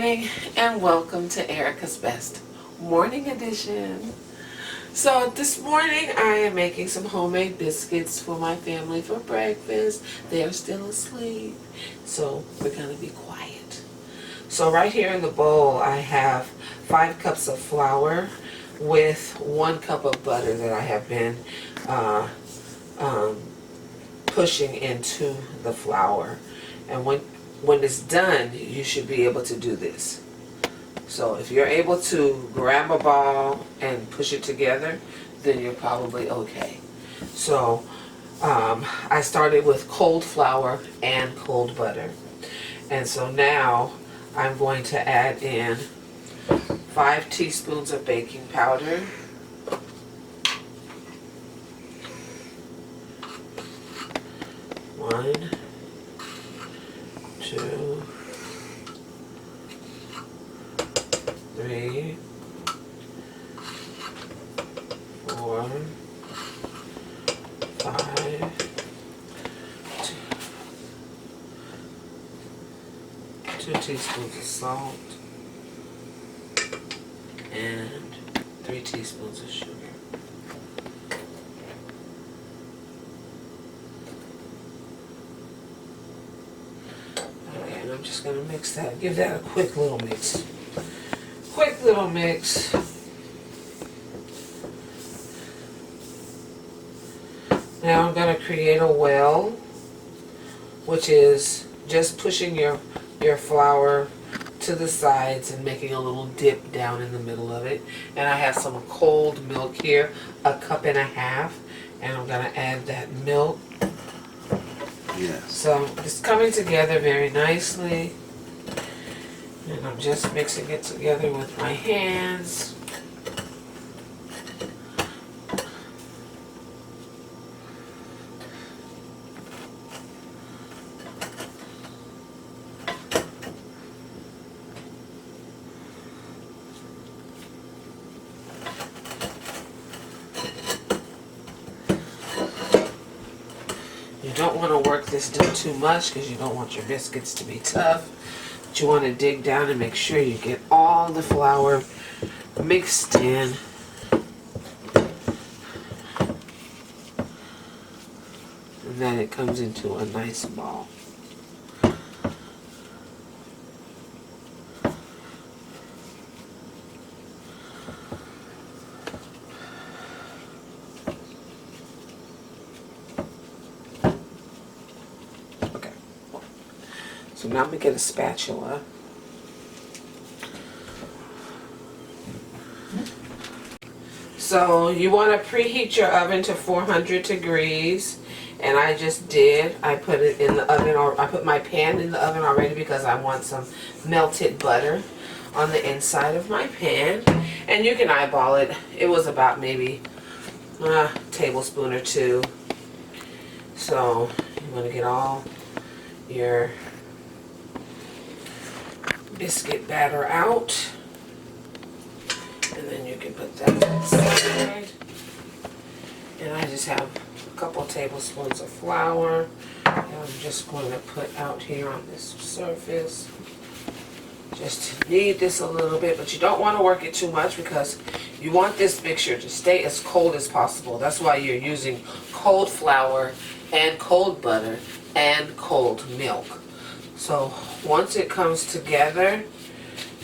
morning and welcome to Erica's Best Morning Edition. So this morning I am making some homemade biscuits for my family for breakfast. They are still asleep, so we're going to be quiet. So right here in the bowl I have 5 cups of flour with 1 cup of butter that I have been pushing into the flour. And when it's done, you should be able to do this. So if you're able to grab a ball and push it together, then you're probably okay. So I started with cold flour and cold butter. And so now I'm going to add in 5 teaspoons of baking powder, 1, 2, 3, 4, 5, 2 teaspoons of salt, and 3 teaspoons of sugar. Okay, and I'm just going to mix that, give that a quick little mix. Quick little mix. Now I'm going to create a well, which is just pushing your flour to the sides and making a little dip down in the middle of it. And I have some cold milk here, 1.5 cups, and I'm going to add that milk. Yes. So it's coming together very nicely. And I'm just mixing it together with my hands. You don't want to work this dough too much because you don't want your biscuits to be tough. But you want to dig down and make sure you get all the flour mixed in. And then it comes into a nice ball. So now I'm going to get a spatula. So you want to preheat your oven to 400 degrees. And I just did. I put it in the oven, or I put my pan in the oven already because I want some melted butter on the inside of my pan. And you can eyeball it. It was about maybe a tablespoon or 2. So you want to get all your biscuit batter out, and then you can put that aside. And I just have a couple tablespoons of flour that I'm just going to put out here on this surface, just to knead this a little bit. But you don't want to work it too much because you want this mixture to stay as cold as possible. That's why you're using cold flour and cold butter and cold milk. So once it comes together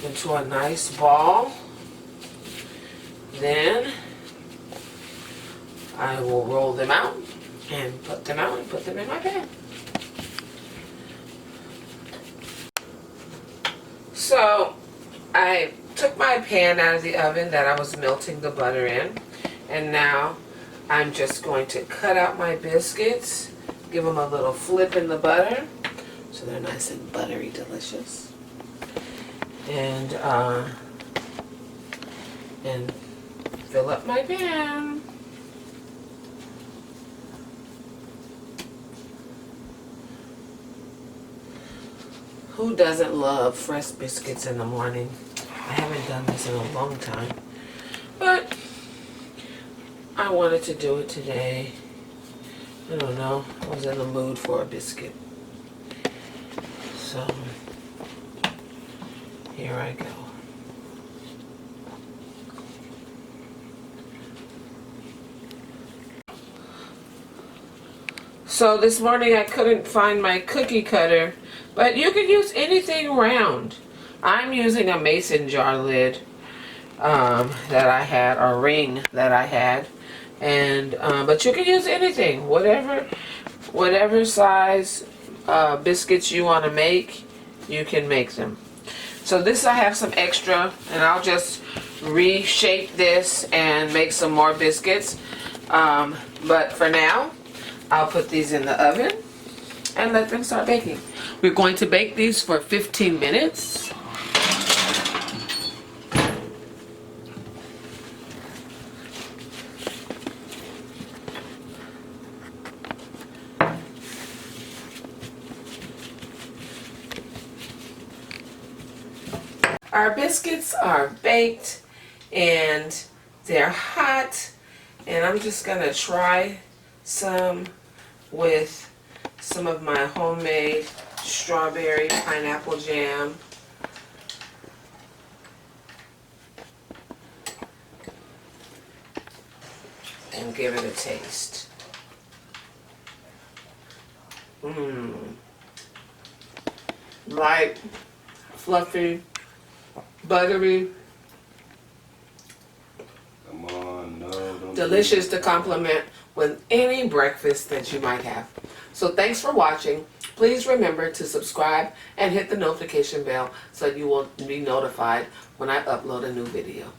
into a nice ball, then I will roll them out and put them in my pan. So I took my pan out of the oven that I was melting the butter in, and now I'm just going to cut out my biscuits, give them a little flip in the butter, so they're nice and buttery delicious. And fill up my pan. Who doesn't love fresh biscuits in the morning? I haven't done this in a long time, but I wanted to do it today. I don't know, I was in the mood for a biscuit. So Here I go. So this morning I couldn't find my cookie cutter, but you can use anything round. I'm using a mason jar lid that I had, or ring that I had, and but you can use anything, whatever size biscuits you want to make, you can make them. So this, I have some extra, and I'll just reshape this and make some more biscuits. But for now, I'll put these in the oven and let them start baking. We're going to bake these for 15 minutes. Our biscuits are baked and they're hot, and I'm just gonna try some with some of my homemade strawberry pineapple jam. And give it a taste. Light, fluffy, buttery, Come on, no, don't delicious to complement with any breakfast that you might have. So thanks for watching. Please remember to subscribe and hit the notification bell so you will be notified when I upload a new video.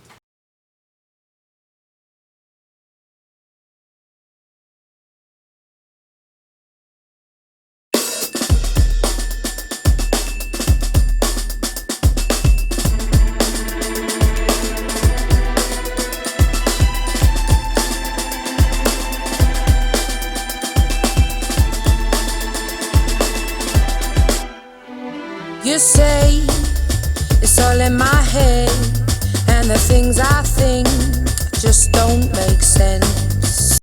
You say it's all in my head, and the things I think just don't make sense.